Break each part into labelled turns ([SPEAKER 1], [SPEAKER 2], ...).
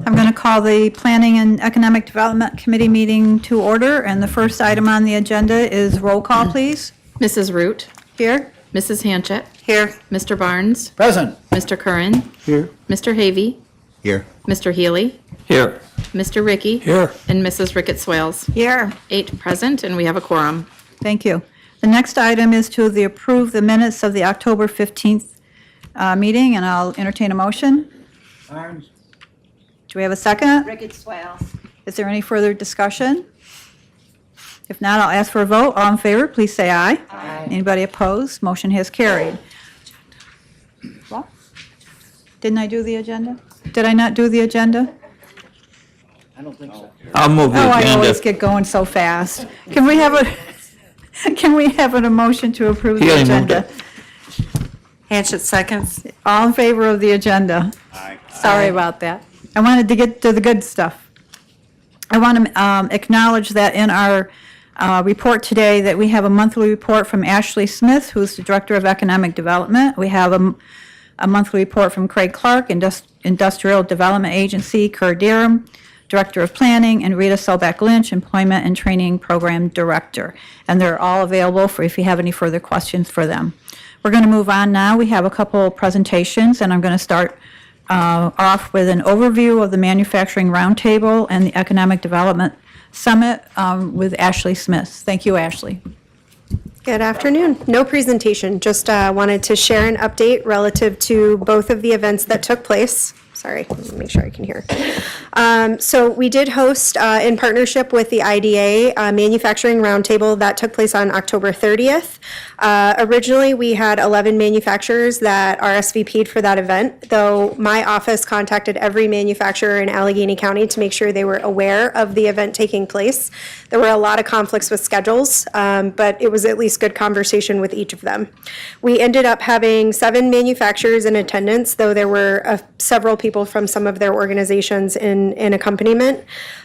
[SPEAKER 1] I'm going to call the Planning and Economic Development Committee meeting to order, and the first item on the agenda is roll call, please.
[SPEAKER 2] Mrs. Root,
[SPEAKER 1] Here?
[SPEAKER 2] Mrs. Hanchett,
[SPEAKER 1] Here.
[SPEAKER 2] Mr. Barnes,
[SPEAKER 3] Present.
[SPEAKER 2] Mr. Curran,
[SPEAKER 3] Here.
[SPEAKER 2] Mr. Havey,
[SPEAKER 3] Here.
[SPEAKER 2] Mr. Healy,
[SPEAKER 3] Here.
[SPEAKER 2] Mr. Ricky,
[SPEAKER 3] Here.
[SPEAKER 2] and Mrs. Ricketts Swales.
[SPEAKER 1] Here.
[SPEAKER 2] 8 present, and we have a quorum.
[SPEAKER 1] Thank you. The next item is to approve the minutes of the October 15th meeting, and I'll entertain a motion.
[SPEAKER 3] Barnes.
[SPEAKER 1] Do we have a second?
[SPEAKER 4] Ricketts Swales.
[SPEAKER 1] Is there any further discussion? If not, I'll ask for a vote. All in favor, please say aye.
[SPEAKER 4] Aye.
[SPEAKER 1] Anybody opposed? Motion has carried. What? Didn't I do the agenda? Did I not do the agenda?
[SPEAKER 3] I don't think so.
[SPEAKER 5] I'll move the
[SPEAKER 1] Oh, I always
[SPEAKER 5] agenda.
[SPEAKER 1] get going so fast. Can we have a motion to approve the
[SPEAKER 5] He already moved
[SPEAKER 1] agenda?
[SPEAKER 4] Hanchett seconds.
[SPEAKER 1] All in favor of the agenda?
[SPEAKER 3] Aye.
[SPEAKER 1] Sorry about that. I wanted to get to the good stuff. I want to acknowledge that in our report today, that we have a monthly report from Ashley Smith, who's the Director of Economic Development. We have a monthly report from Craig Clark, Industrial Development Agency, Kerr Durham, Director of Planning, and Rita Selbeck Lynch, Employment and Training Program Director. And they're all available for if you have any further questions for them. We're going to move on now. We have a couple presentations, and I'm going to start off with an overview of the Manufacturing Roundtable and the Economic Development Summit with Ashley Smith. Thank you, Ashley.
[SPEAKER 6] Good afternoon. No presentation, just wanted to share an update relative to both of the events that took place. Sorry, let me make sure I can hear. So we did host, in partnership with the IDA, a Manufacturing Roundtable that took place on October 30th. Originally, we had 11 manufacturers that RSVP'd for that event, though my office contacted every manufacturer in Allegheny County to make sure they were aware of the event taking place. There were a lot of conflicts with schedules, but it was at least good conversation with each of them. We ended up having 7 manufacturers in attendance, though there were several people from some of their organizations in accompaniment,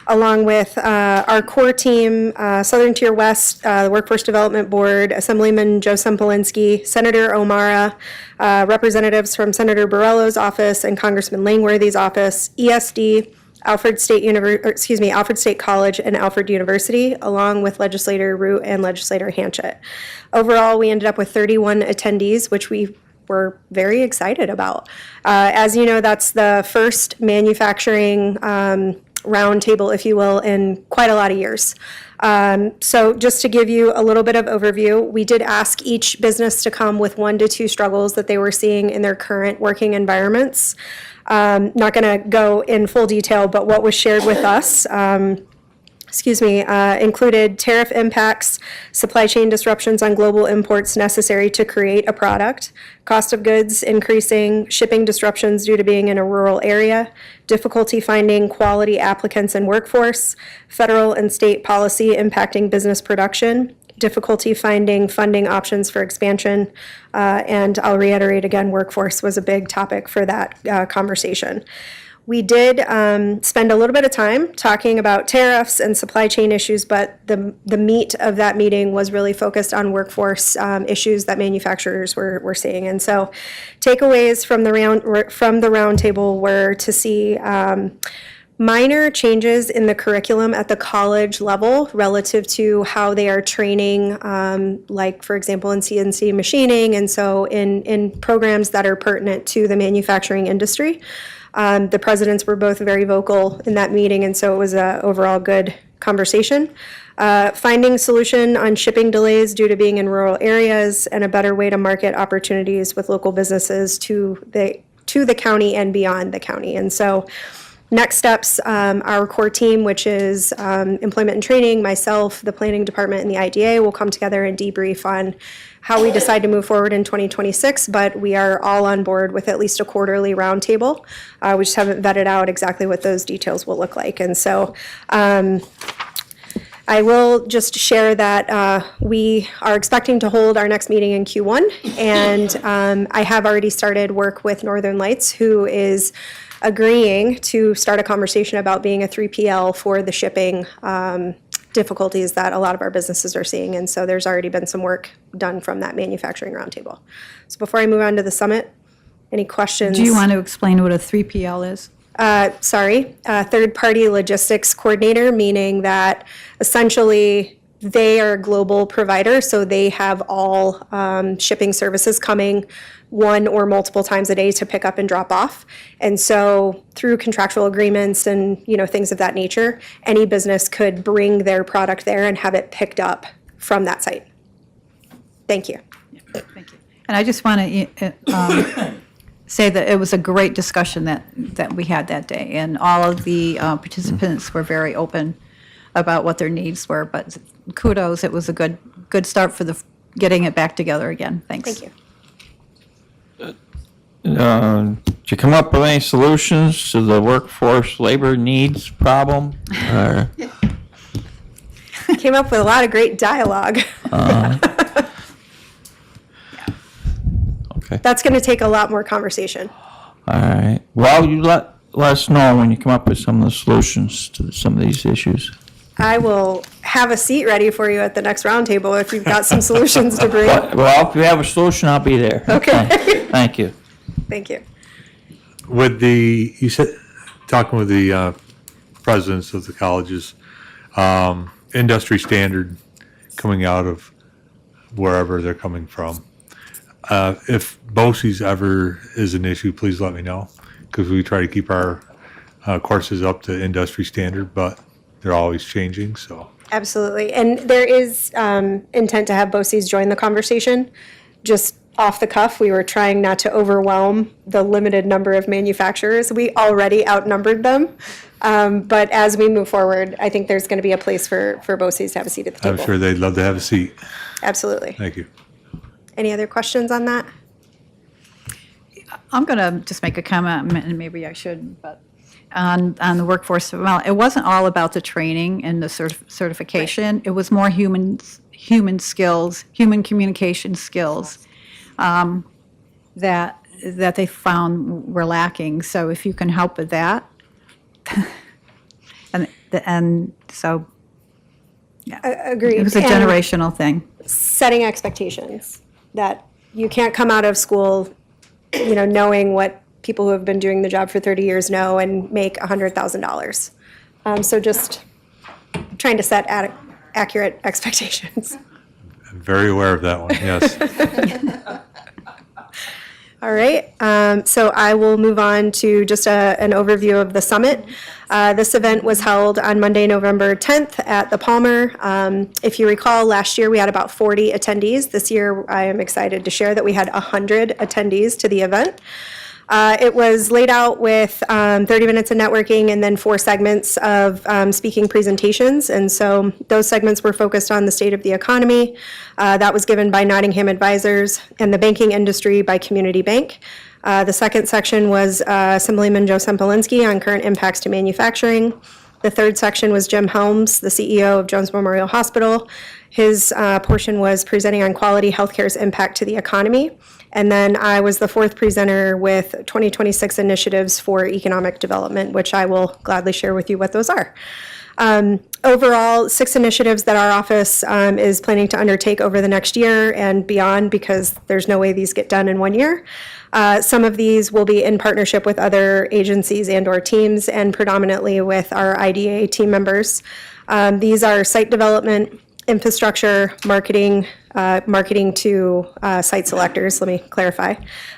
[SPEAKER 6] along with our core team, Southern Tier West, the Workforce Development Board, Assemblyman Joe Sempolinski, Senator O'Mara, representatives from Senator Borrello's office and Congressman Langworthy's office, ESD, Alfred State College and Alfred University, along with Legislator Root and Legislator Hanchett. Overall, we ended up with 31 attendees, which we were very excited about. As you know, that's the first manufacturing roundtable, if you will, in quite a lot of years. So just to give you a little bit of overview, we did ask each business to come with 1 to 2 struggles that they were seeing in their current working environments. Not going to go in full detail, but what was shared with us included tariff impacts, supply chain disruptions on global imports necessary to create a product, cost of goods increasing, shipping disruptions due to being in a rural area, difficulty finding quality applicants and workforce, federal and state policy impacting business production, difficulty finding funding options for expansion, and I'll reiterate again, workforce was a big topic for that conversation. We did spend a little bit of time talking about tariffs and supply chain issues, but the meat of that meeting was really focused on workforce issues that manufacturers were seeing. And so takeaways from the roundtable were to see minor changes in the curriculum at the college level relative to how they are training, like, for example, in CNC machining, and so in programs that are pertinent to the manufacturing industry. The presidents were both very vocal in that meeting, and so it was an overall good conversation. Finding solution on shipping delays due to being in rural areas and a better way to market opportunities with local businesses to the county and beyond the county. And so next steps, our core team, which is employment and training, myself, the planning department, and the IDA will come together and debrief on how we decide to move forward in 2026, but we are all on board with at least a quarterly roundtable. We just haven't vetted out exactly what those details will look like. And so I will just share that we are expecting to hold our next meeting in Q1, and I have already started work with Northern Lights, who is agreeing to start a conversation about being a 3PL for the shipping difficulties that a lot of our businesses are seeing. And so there's already been some work done from that manufacturing roundtable. So before I move on to the summit, any questions?
[SPEAKER 1] Do you want to explain what a 3PL is?
[SPEAKER 6] Third-party logistics coordinator, meaning that essentially they are a global provider, so they have all shipping services coming one or multiple times a day to pick up and drop off. And so through contractual agreements and, things of that nature, any business could bring their product there and have it picked up from that site. Thank you.
[SPEAKER 1] Thank you. And I just want to say that it was a great discussion that we had that day, and all of the participants were very open about what their needs were. But kudos, it was a good start for getting it back together again. Thanks.
[SPEAKER 6] Thank you.
[SPEAKER 5] Did you come up with any solutions to the workforce labor needs problem? Or-
[SPEAKER 6] Came up with a lot of great dialogue.
[SPEAKER 5] Okay,
[SPEAKER 6] That's going to take a lot more conversation.
[SPEAKER 5] all right. Well, you let us know when you come up with some of the solutions to some of these issues.
[SPEAKER 6] I will have a seat ready for you at the next roundtable if you've got some solutions to bring.
[SPEAKER 5] Well, if you have a solution, I'll be there.
[SPEAKER 6] Okay.
[SPEAKER 5] Thank you.
[SPEAKER 6] Thank you.
[SPEAKER 7] With you said, talking with the presidents of the colleges, industry standard coming out of wherever they're coming from. If BOCES ever is an issue, please let me know, because we try to keep our courses up to industry standard, but they're always changing, so.
[SPEAKER 6] Absolutely. And there is intent to have BOCES join the conversation. Just off the cuff, we were trying not to overwhelm the limited number of manufacturers. We already outnumbered them. But as we move forward, I think there's going to be a place for BOCES to have a seat at the table.
[SPEAKER 7] I'm sure they'd love to have a seat.
[SPEAKER 6] Absolutely.
[SPEAKER 7] Thank you.
[SPEAKER 6] Any other questions on that?
[SPEAKER 1] I'm going to just make a comment, and maybe I shouldn't, but on the workforce, well, it wasn't all about the training and the certification. It was more human skills, human communication skills that they found were lacking. So if you can help with that, and so
[SPEAKER 6] Agreed.
[SPEAKER 1] it was a
[SPEAKER 6] And
[SPEAKER 1] generational thing.
[SPEAKER 6] setting expectations that you can't come out of school, knowing what people who have been doing the job for 30 years know and make $100,000. So just trying to set accurate expectations.
[SPEAKER 7] I'm very aware of that one, yes.
[SPEAKER 6] All right, so I will move on to just an overview of the summit. This event was held on Monday, November 10th at the Palmer. If you recall, last year we had about 40 attendees. This year, I am excited to share that we had 100 attendees to the event. It was laid out with 30 minutes of networking and then 4 segments of speaking presentations. And so those segments were focused on the state of the economy. That was given by Nottingham Advisors, and the banking industry by Community Bank. The second section was Assemblyman Joe Sempolinski on current impacts to manufacturing. The third section was Jim Helms, the CEO of Jones Memorial Hospital. His portion was presenting on quality healthcare's impact to the economy. And then I was the fourth presenter with 2026 initiatives for economic development, which I will gladly share with you what those are. Overall, 6 initiatives that our office is planning to undertake over the next year and beyond, because there's no way these get done in 1 year. Some of these will be in partnership with other agencies and/or teams, and predominantly with our IDA team members. These are site development, infrastructure, marketing to site selectors, let me clarify,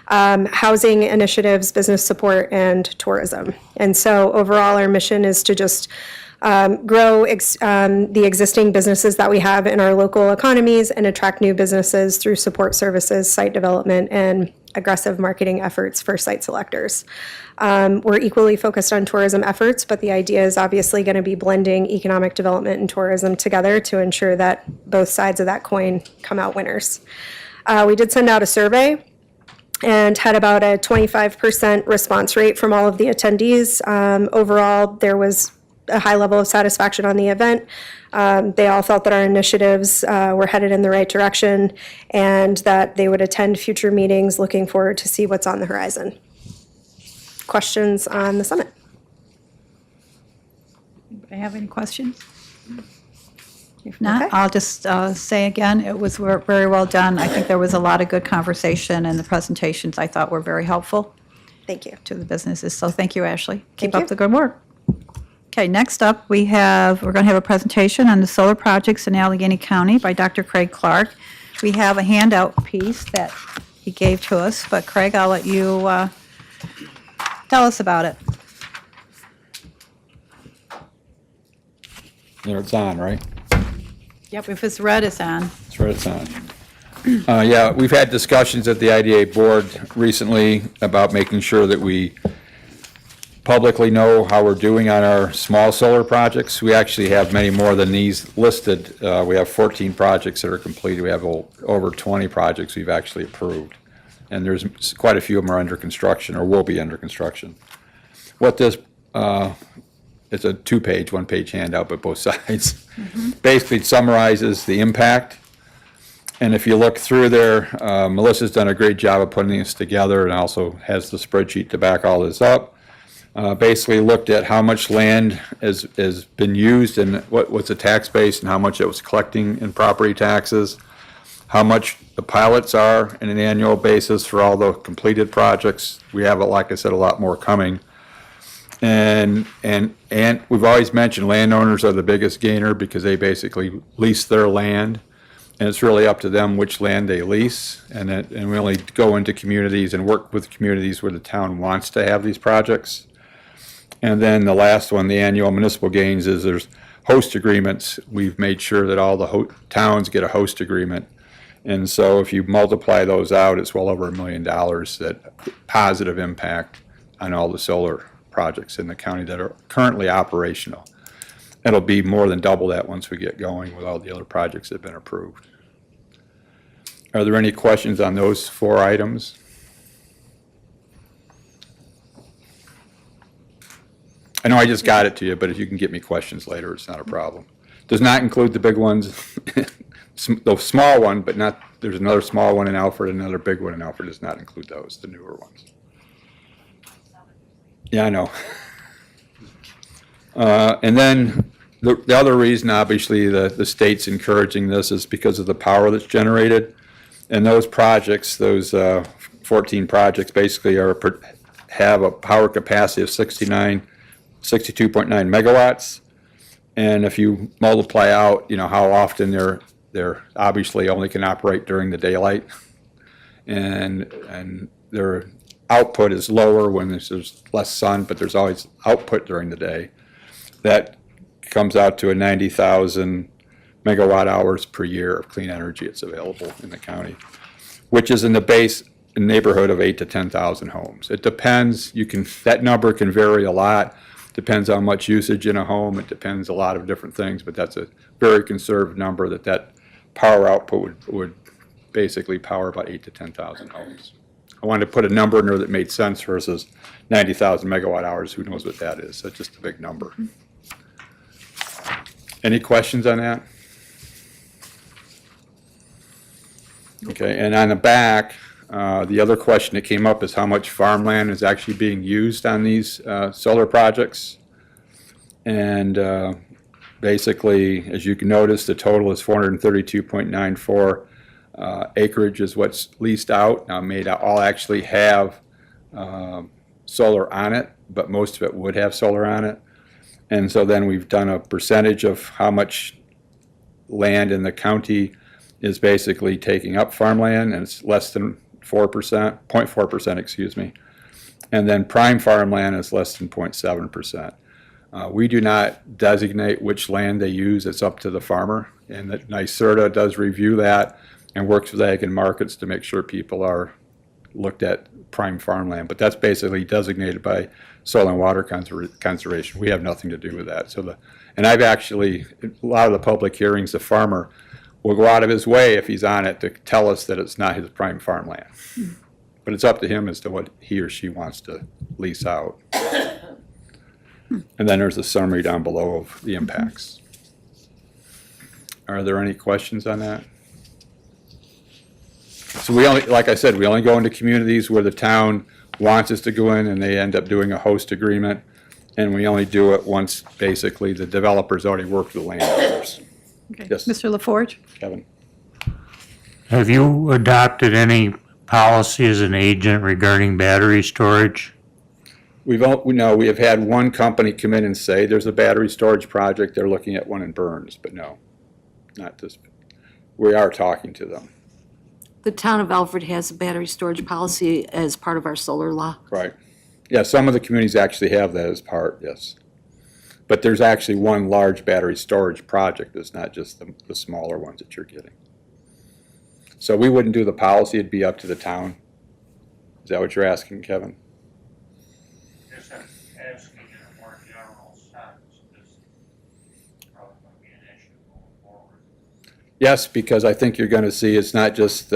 [SPEAKER 6] housing initiatives, business support, and tourism. And so overall, our mission is to just grow the existing businesses that we have in our local economies and attract new businesses through support services, site development, and aggressive marketing efforts for site selectors. We're equally focused on tourism efforts, but the idea is obviously going to be blending economic development and tourism together to ensure that both sides of that coin come out winners. We did send out a survey and had about a 25% response rate from all of the attendees. Overall, there was a high level of satisfaction on the event. They all felt that our initiatives were headed in the right direction and that they would attend future meetings, looking forward to see what's on the horizon. Questions on the summit?
[SPEAKER 1] Anybody have any questions? If not,
[SPEAKER 6] Okay.
[SPEAKER 1] I'll just say again, it was very well done. I think there was a lot of good conversation, and the presentations I thought were very helpful
[SPEAKER 6] Thank you.
[SPEAKER 1] to the businesses. So thank you, Ashley. Keep
[SPEAKER 6] Thank
[SPEAKER 1] up
[SPEAKER 6] you.
[SPEAKER 1] the good work. Okay, next up, we're going to have a presentation on the solar projects in Allegheny County by Dr. Craig Clark. We have a handout piece that he gave to us, but Craig, I'll let you tell us about it.
[SPEAKER 8] There, it's on, right?
[SPEAKER 1] Yep, if it's red, it's on.
[SPEAKER 8] That's right, it's on. Yeah, we've had discussions at the IDA board recently about making sure that we publicly know how we're doing on our small solar projects. We actually have many more than these listed. We have 14 projects that are completed. We have over 20 projects we've actually approved. And there's quite a few of them are under construction or will be under construction. What this, it's a two-page, one-page handout, but both sides. Basically, it summarizes the impact. And if you look through there, Melissa's done a great job of putting this together and also has the spreadsheet to back all this up. Basically looked at how much land has been used and what's the tax base and how much it was collecting in property taxes, how much the pilots are on an annual basis for all the completed projects. We have, like I said, a lot more coming. And we've always mentioned landowners are the biggest gainer because they basically lease their land. And it's really up to them which land they lease. And we only go into communities and work with communities where the town wants to have these projects. And then the last one, the annual municipal gains, is there's host agreements. We've made sure that all the towns get a host agreement. And so if you multiply those out, it's well over $1 million that positive impact on all the solar projects in the county that are currently operational. It'll be more than double that once we get going with all the other projects that have been approved. Are there any questions on those 4 items? I know I just got it to you, but if you can get me questions later, it's not a problem. Does not include the big ones, the small one, but not, there's another small one in Alfred, another big one in Alfred, does not include those, the newer ones. Yeah, I know. And then the other reason, obviously, the state's encouraging this is because of the power that's generated. And those projects, those 14 projects basically have a power capacity of 62.9 megawatts. And if you multiply out, how often they're obviously only can operate during the daylight. And their output is lower when there's less sun, but there's always output during the day. That comes out to a 90,000 megawatt hours per year of clean energy that's available in the county, which is in the base neighborhood of 8,000 to 10,000 homes. It depends. That number can vary a lot. Depends on how much usage in a home. It depends a lot of different things, but that's a very conservative number that power output would basically power about 8,000 to 10,000 homes. I wanted to put a number in there that made sense versus 90,000 megawatt hours. Who knows what that is? That's just a big number. Any questions on that? Okay, and on the back, the other question that came up is how much farmland is actually being used on these solar projects. And basically, as you can notice, the total is 432.94 acreage is what's leased out. Now, may not all actually have solar on it, but most of it would have solar on it. And so then we've done a percentage of how much land in the county is basically taking up farmland, and it's less than 0.4%, excuse me. And then prime farmland is less than 0.7%. We do not designate which land they use. It's up to the farmer. And that NYSERDA does review that and works with ag and markets to make sure people are looked at prime farmland. But that's basically designated by Soil and Water Conservation. We have nothing to do with that. And I've actually, a lot of the public hearings, the farmer will go out of his way if he's on it to tell us that it's not his prime farmland. But it's up to him as to what he or she wants to lease out. And then there's a summary down below of the impacts. Are there any questions on that? So we only, like I said, we only go into communities where the town wants us to go in and they end up doing a host agreement. And we only do it once basically the developers already worked with the landowners.
[SPEAKER 1] Okay.
[SPEAKER 8] Yes.
[SPEAKER 1] Mr. LaForge?
[SPEAKER 8] Kevin?
[SPEAKER 9] Have you adopted any policy as an agent regarding battery storage?
[SPEAKER 8] We have had one company come in and say there's a battery storage project. They're looking at one in Burns, but no, not this. We are talking to them,
[SPEAKER 4] The town of Alfred has a battery storage policy as part of our solar law.
[SPEAKER 8] right? Yeah, some of the communities actually have that as part, yes. But there's actually one large battery storage project. It's not just the smaller ones that you're getting. So we wouldn't do the policy. It'd be up to the town. Is that what you're asking, Kevin?
[SPEAKER 9] Just asking in a more general sense, this is probably going to be an issue going forward.
[SPEAKER 8] Yes, because I think you're going to see it's not just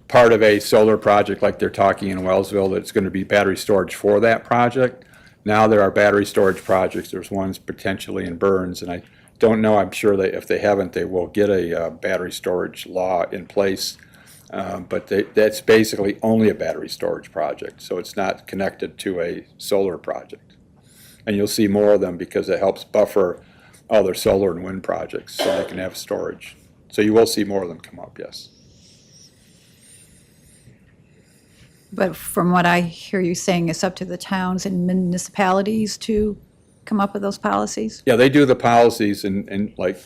[SPEAKER 8] part of a solar project like they're talking in Wellsville, that it's going to be battery storage for that project. Now there are battery storage projects. There's ones potentially in Burns, and I don't know, I'm sure that if they haven't, they will get a battery storage law in place. But that's basically only a battery storage project, so it's not connected to a solar project. And you'll see more of them because it helps buffer other solar and wind projects so they can have storage. So you will see more of them come up, yes.
[SPEAKER 1] But from what I hear you saying, it's up to the towns and municipalities to come up with those policies?
[SPEAKER 8] Yeah, they do the policies and like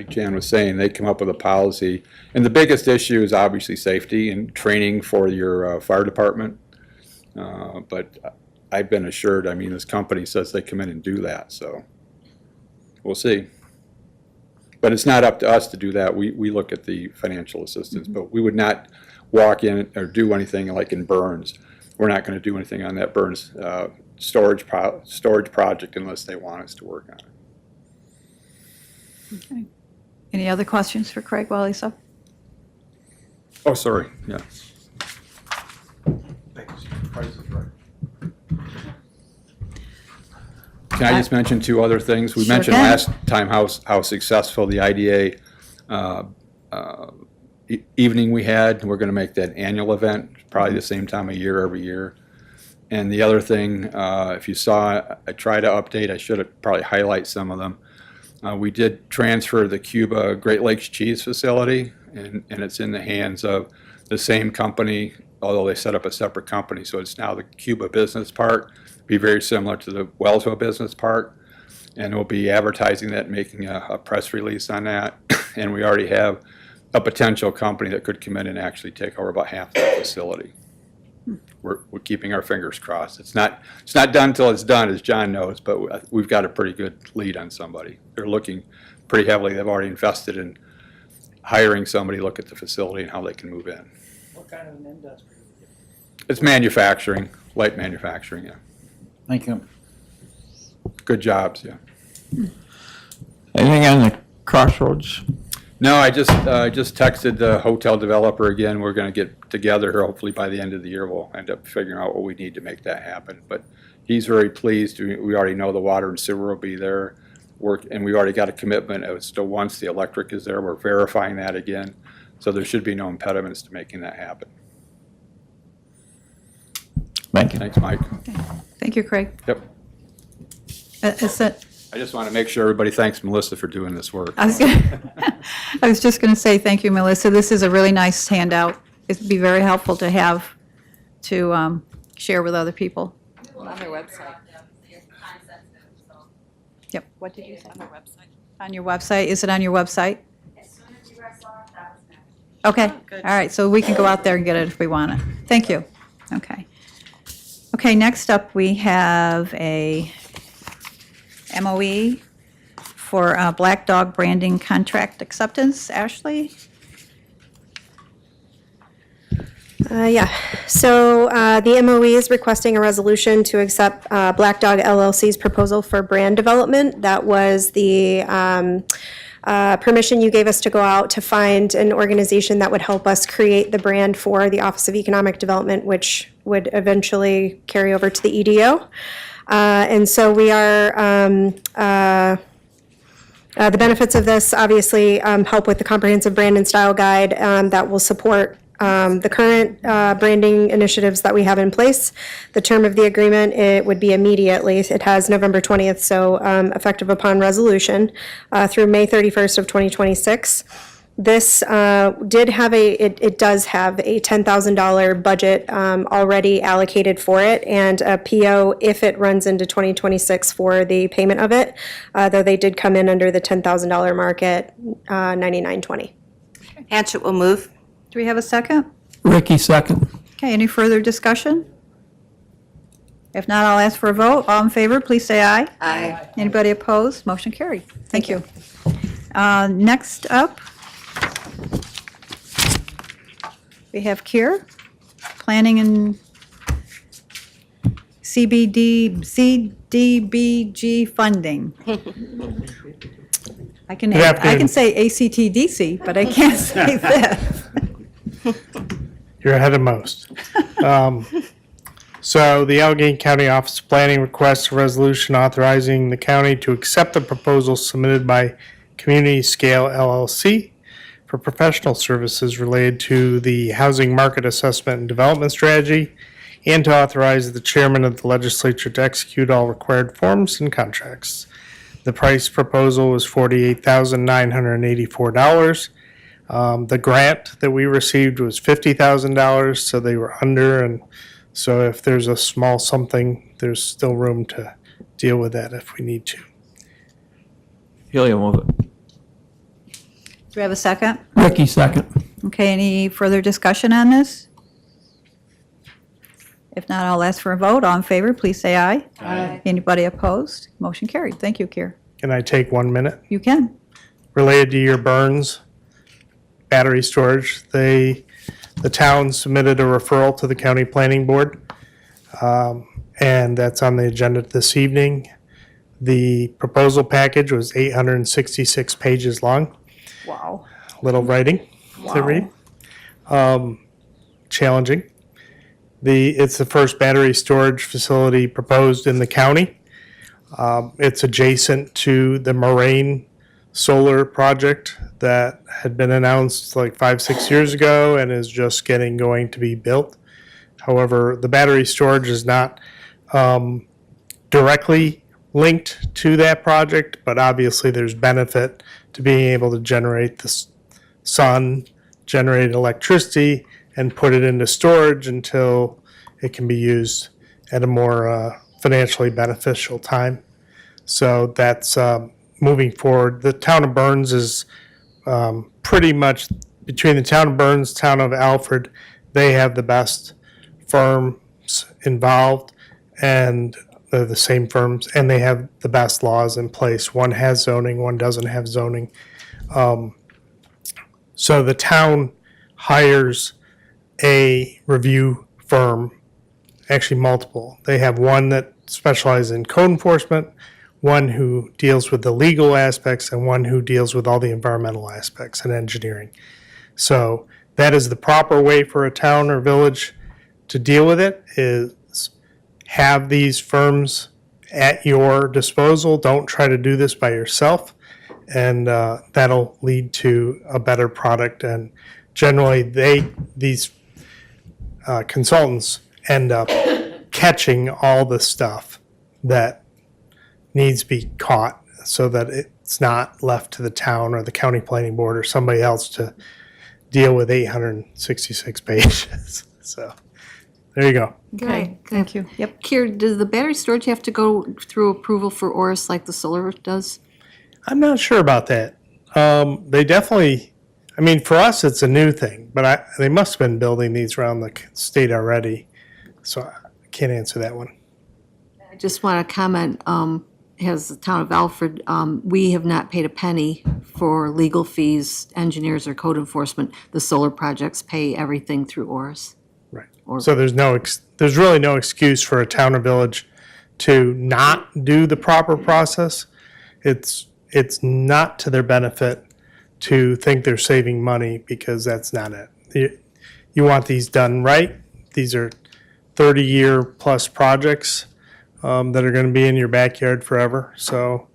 [SPEAKER 8] Jan was saying, they come up with a policy. And the biggest issue is obviously safety and training for your fire department. But I've been assured, I mean, this company says they come in and do that, so we'll see. But it's not up to us to do that. We look at the financial assistance, but we would not walk in or do anything like in Burns. We're not going to do anything on that Burns storage project unless they want us to work on it.
[SPEAKER 1] Okay. Any other questions for Craig while he's up?
[SPEAKER 8] Oh, sorry, yeah. Can I just mention two other things? We
[SPEAKER 1] Sure
[SPEAKER 8] mentioned
[SPEAKER 1] can.
[SPEAKER 8] last time how successful the IDA evening we had. We're going to make that an annual event, probably the same time of year every year. And the other thing, if you saw, I try to update, I should have probably highlight some of them. We did transfer the Cuba Great Lakes Cheese Facility, and it's in the hands of the same company, although they set up a separate company. So it's now the Cuba Business Park, be very similar to the Wellsville Business Park. And we'll be advertising that, making a press release on that. And we already have a potential company that could come in and actually take over about half of the facility. We're keeping our fingers crossed. It's not done until it's done, as John knows, but we've got a pretty good lead on somebody. They're looking pretty heavily. They've already invested in hiring somebody to look at the facility and how they can move in.
[SPEAKER 3] What kind of an industry?
[SPEAKER 8] It's manufacturing, light manufacturing, yeah.
[SPEAKER 3] Thank you.
[SPEAKER 8] Good jobs, yeah.
[SPEAKER 5] Anything on the crossroads?
[SPEAKER 8] No, I just texted the hotel developer again. We're going to get together here. Hopefully by the end of the year, we'll end up figuring out what we need to make that happen. But he's very pleased. We already know the water and sewer will be there. And we already got a commitment as to once the electric is there. We're verifying that again. So there should be no impediments to making that happen.
[SPEAKER 5] Thank you.
[SPEAKER 8] Thanks, Mike.
[SPEAKER 1] Thank you, Craig.
[SPEAKER 8] Yep.
[SPEAKER 1] Is that,
[SPEAKER 8] I just want to make sure everybody thanks Melissa for doing this work.
[SPEAKER 1] I was just going to say, thank you, Melissa. This is a really nice handout. It'd be very helpful to have to share with other people.
[SPEAKER 4] On their website.
[SPEAKER 1] Yep. What did you say? On their website. On your website? Is it on your website?
[SPEAKER 10] As soon as you guys saw it, that was next.
[SPEAKER 1] Okay. All right. So we can go out there and get it if we want it. Thank you. Okay. Okay, next up, we have a MOE for Black Dog branding contract acceptance. Ashley?
[SPEAKER 6] So the MOE is requesting a resolution to accept Black Dog LLC's proposal for brand development. That was the permission you gave us to go out to find an organization that would help us create the brand for the Office of Economic Development, which would eventually carry over to the EDO. And so we are, the benefits of this obviously help with the comprehensive brand and style guide that will support the current branding initiatives that we have in place. The term of the agreement, it would be immediately. It has November 20th, so effective upon resolution through May 31st of 2026. This it does have a $10,000 budget already allocated for it, and a PO if it runs into 2026 for the payment of it, though they did come in under the $10,000 mark at $99.20.
[SPEAKER 11] Hatchett will move.
[SPEAKER 1] Do we have a second?
[SPEAKER 3] Ricky, second.
[SPEAKER 1] Okay, any further discussion? If not, I'll ask for a vote. All in favor, please say aye.
[SPEAKER 11] Aye.
[SPEAKER 1] Anybody opposed? Motion carried. Thank you. Next up, we have Kier, Planning and CDBG funding. I can say ACTDC, but I can't say this.
[SPEAKER 12] You're ahead of most. So the Allegheny County Office of Planning requests a resolution authorizing the county to accept the proposal submitted by Community Scale LLC for professional services related to the housing market assessment and development strategy, and to authorize the chairman of the legislature to execute all required forms and contracts. The price proposal was $48,984. The grant that we received was $50,000, so they were under, and so if there's a small something, there's still room to deal with that if we need to.
[SPEAKER 5] Healy will move it.
[SPEAKER 1] Do we have a second?
[SPEAKER 3] Ricky, second.
[SPEAKER 1] Okay, any further discussion on this? If not, I'll ask for a vote. All in favor, please say aye. Aye. Anybody opposed? Motion carried. Thank you, Kier.
[SPEAKER 12] Can I take 1 minute?
[SPEAKER 1] You can.
[SPEAKER 12] Related to your Burns battery storage, the town submitted a referral to the county planning board, and that's on the agenda this evening. The proposal package was 866 pages long.
[SPEAKER 1] Wow.
[SPEAKER 12] Little writing to read. Challenging. It's the first battery storage facility proposed in the county. It's adjacent to the Moraine solar project that had been announced like 5-6 years ago and is just going to be built. However, the battery storage is not directly linked to that project, but obviously there's benefit to being able to generate the sun, generate electricity, and put it into storage until it can be used at a more financially beneficial time. So that's moving forward. The town of Burns is pretty much between the town of Burns, town of Alfred, they have the best firms involved, and they're the same firms, and they have the best laws in place. One has zoning, one doesn't have zoning. So the town hires a review firm, actually multiple. They have one that specializes in code enforcement, one who deals with the legal aspects, and one who deals with all the environmental aspects and engineering. So that is the proper way for a town or village to deal with it, is have these firms at your disposal. Don't try to do this by yourself, and that'll lead to a better product. And generally, these consultants end up catching all the stuff that needs to be caught so that it's not left to the town or the county planning board or somebody else to deal with 866 pages. So there you go.
[SPEAKER 1] Okay, thank you. Yep.
[SPEAKER 4] Kier, does the battery storage have to go through approval for ORIS like the solar does?
[SPEAKER 12] I'm not sure about that. They definitely, I mean, for us, it's a new thing, but they must have been building these around the state already. So I can't answer that one.
[SPEAKER 4] I just want to comment, as the town of Alfred, we have not paid a penny for legal fees, engineers, or code enforcement. The solar projects pay everything through ORIS.
[SPEAKER 12] Right. So there's really no excuse for a town or village to not do the proper process. It's not to their benefit to think they're saving money, because that's not it. You want these done right. These are 30-year plus projects that are going to be in your backyard forever. So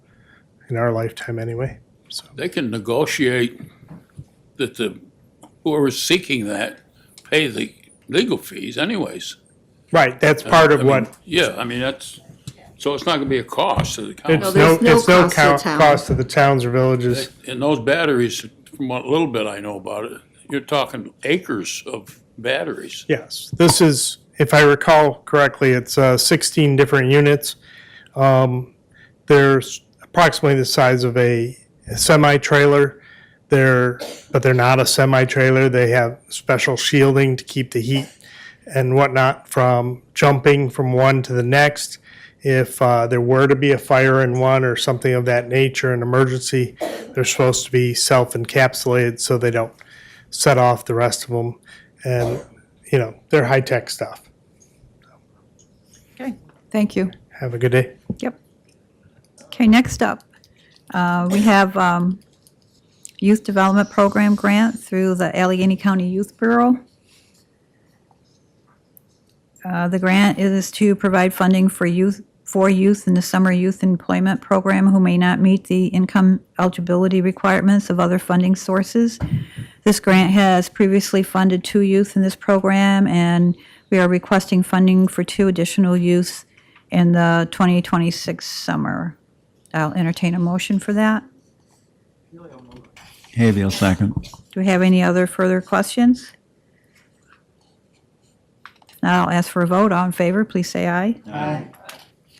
[SPEAKER 12] in our lifetime anyway. So
[SPEAKER 13] They can negotiate that whoever's seeking that pay the legal fees anyways.
[SPEAKER 12] Right, that's part of
[SPEAKER 13] I mean,
[SPEAKER 12] what,
[SPEAKER 13] Yeah, I mean, so it's not gonna be a cost to the
[SPEAKER 12] it's
[SPEAKER 13] county.
[SPEAKER 4] No, there's no
[SPEAKER 12] it's no
[SPEAKER 4] cost to the town.
[SPEAKER 12] cost to the towns or villages.
[SPEAKER 13] And those batteries, from what little bit I know about it, you're talking acres of batteries.
[SPEAKER 12] Yes, this is, if I recall correctly, it's 16 different units. There's approximately the size of a semi-trailer. But they're not a semi-trailer. They have special shielding to keep the heat and whatnot from jumping from one to the next. If there were to be a fire in one or something of that nature, an emergency, they're supposed to be self-encapsulated so they don't set off the rest of them. And, you know, they're high-tech stuff.
[SPEAKER 1] Okay, thank you.
[SPEAKER 12] Have a good day.
[SPEAKER 1] Yep. Okay, next up, we have Youth Development Program grant through the Allegheny County Youth Bureau. The grant is to provide funding for youth in the Summer Youth Employment Program who may not meet the income eligibility requirements of other funding sources. This grant has previously funded 2 youth in this program, and we are requesting funding for 2 additional youth in the 2026 summer. I'll entertain a motion for that.
[SPEAKER 3] Havey will second.
[SPEAKER 1] Do we have any other further questions? If not, I'll ask for a vote. All in favor, please say aye. Aye.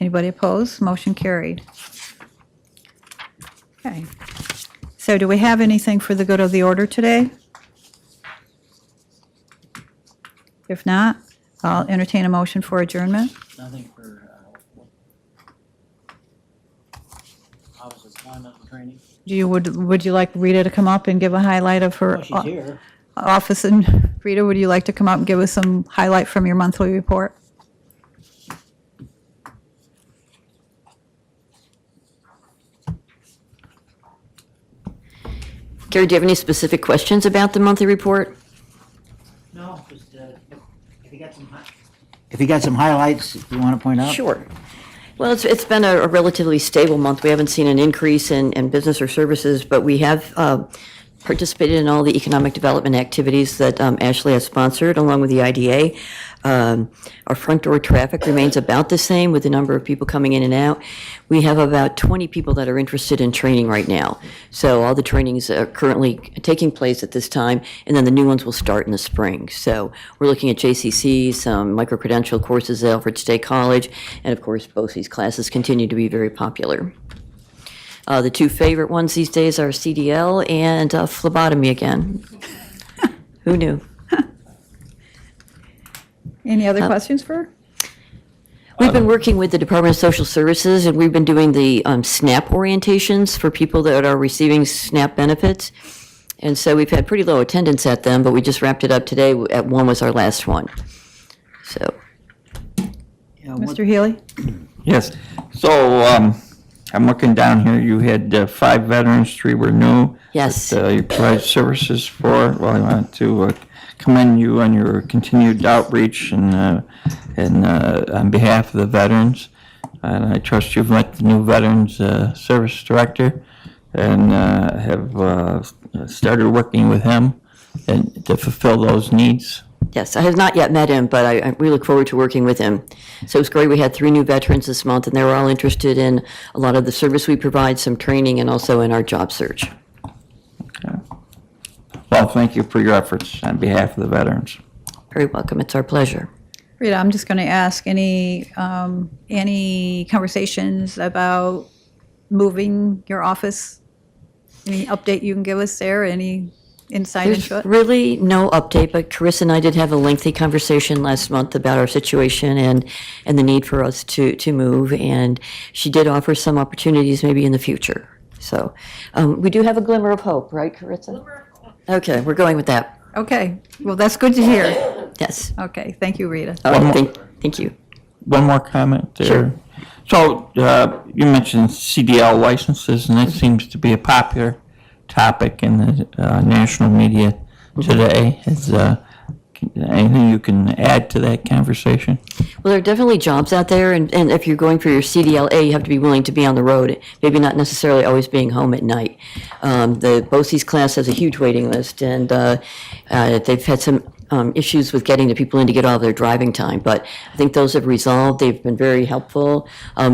[SPEAKER 1] Anybody opposed? Motion carried. Okay. So do we have anything for the good of the order today? If not, I'll entertain a motion for adjournment.
[SPEAKER 3] Nothing for, office climate training.
[SPEAKER 1] Would you like Rita to come up and give a highlight of her
[SPEAKER 3] Here.
[SPEAKER 1] office? And Rita, would you like to come up and give us some highlight from your monthly report?
[SPEAKER 11] Gary, do you have any specific questions about the monthly report?
[SPEAKER 14] No, just, if you got some highlights you want to point out?
[SPEAKER 11] Sure. Well, it's been a relatively stable month. We haven't seen an increase in business or services, but we have participated in all the economic development activities that Ashley has sponsored, along with the IDA. Our front door traffic remains about the same with the number of people coming in and out. We have about 20 people that are interested in training right now. So all the trainings are currently taking place at this time, and then the new ones will start in the spring. So we're looking at JCC, some micro-credential courses at Alfred State College, and of course, BOCES classes continue to be very popular. The 2 favorite ones these days are CDL and phlebotomy again. Who knew?
[SPEAKER 1] Any other questions for her?
[SPEAKER 11] We've been working with the Department of Social Services, and we've been doing the SNAP orientations for people that are receiving SNAP benefits. And so we've had pretty low attendance at them, but we just wrapped it up today. At 1 was our last one. So,
[SPEAKER 1] Mr. Healy?
[SPEAKER 5] Yes. So, I'm looking down here, you had 5 veterans, 3 were new.
[SPEAKER 11] yes.
[SPEAKER 5] That you provide services for. Well, I want to commend you on your continued outreach and on behalf of the veterans. And I trust you've met the new Veterans Service Director and have started working with him and to fulfill those needs.
[SPEAKER 11] Yes, I have not yet met him, but we look forward to working with him. So it's great. We had 3 new veterans this month, and they were all interested in a lot of the service we provide, some training, and also in our job search.
[SPEAKER 5] Okay. Well, thank you for your efforts on behalf of the veterans.
[SPEAKER 11] Very welcome. It's our pleasure.
[SPEAKER 1] Rita, I'm just going to ask any conversations about moving your office? Any update you can give us there? Any insight
[SPEAKER 11] There's
[SPEAKER 1] into it?
[SPEAKER 11] really no update, but Carissa and I did have a lengthy conversation last month about our situation and the need for us to move, and she did offer some opportunities maybe in the future. So we do have a glimmer of hope, right, Carissa? Okay, we're going with that.
[SPEAKER 1] Okay, well, that's good to hear.
[SPEAKER 11] Yes.
[SPEAKER 1] Okay, thank you, Rita.
[SPEAKER 11] All right, thank you.
[SPEAKER 5] One more comment there.
[SPEAKER 11] Sure.
[SPEAKER 5] So, you mentioned CDL licenses, and that seems to be a popular topic in the national media today. Is anything you can add to that conversation?
[SPEAKER 11] Well, there are definitely jobs out there, and if you're going for your CDLA, you have to be willing to be on the road, maybe not necessarily always being home at night. The BOCES class has a huge waiting list, and they've had some issues with getting the people in to get all of their driving time. But I think those have resolved. They've been very helpful.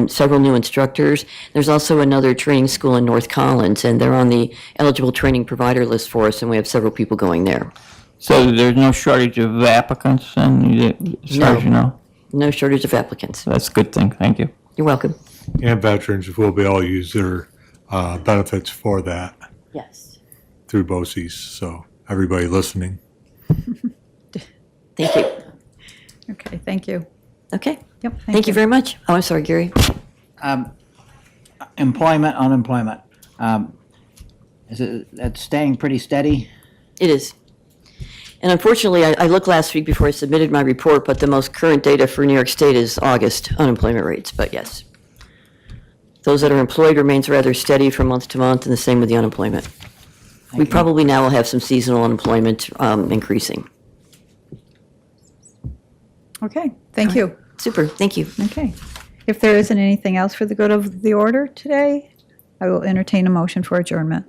[SPEAKER 11] Several new instructors. There's also another training school in North Collins, and they're on the eligible training provider list for us, and we have several people going there.
[SPEAKER 5] So there's no shortage of applicants, and as far as you know?
[SPEAKER 11] No shortage of applicants.
[SPEAKER 5] That's a good thing, thank you.
[SPEAKER 11] You're welcome.
[SPEAKER 7] And veterans will be able to use their benefits for that
[SPEAKER 11] Yes.
[SPEAKER 7] through BOCES. So everybody listening.
[SPEAKER 11] Thank you.
[SPEAKER 1] Okay, thank you.
[SPEAKER 11] Okay.
[SPEAKER 1] Yep,
[SPEAKER 11] Thank you very much. Oh, I'm sorry, Gary.
[SPEAKER 14] Employment, unemployment. That's staying pretty steady?
[SPEAKER 11] It is. And unfortunately, I looked last week before I submitted my report, but the most current data for New York State is August unemployment rates, but yes. Those that are employed remains rather steady from month to month, and the same with the unemployment. We probably now will have some seasonal unemployment increasing.
[SPEAKER 1] Okay, thank you.
[SPEAKER 11] Super, thank you.
[SPEAKER 1] Okay. If there isn't anything else for the good of the order today, I will entertain a motion for adjournment.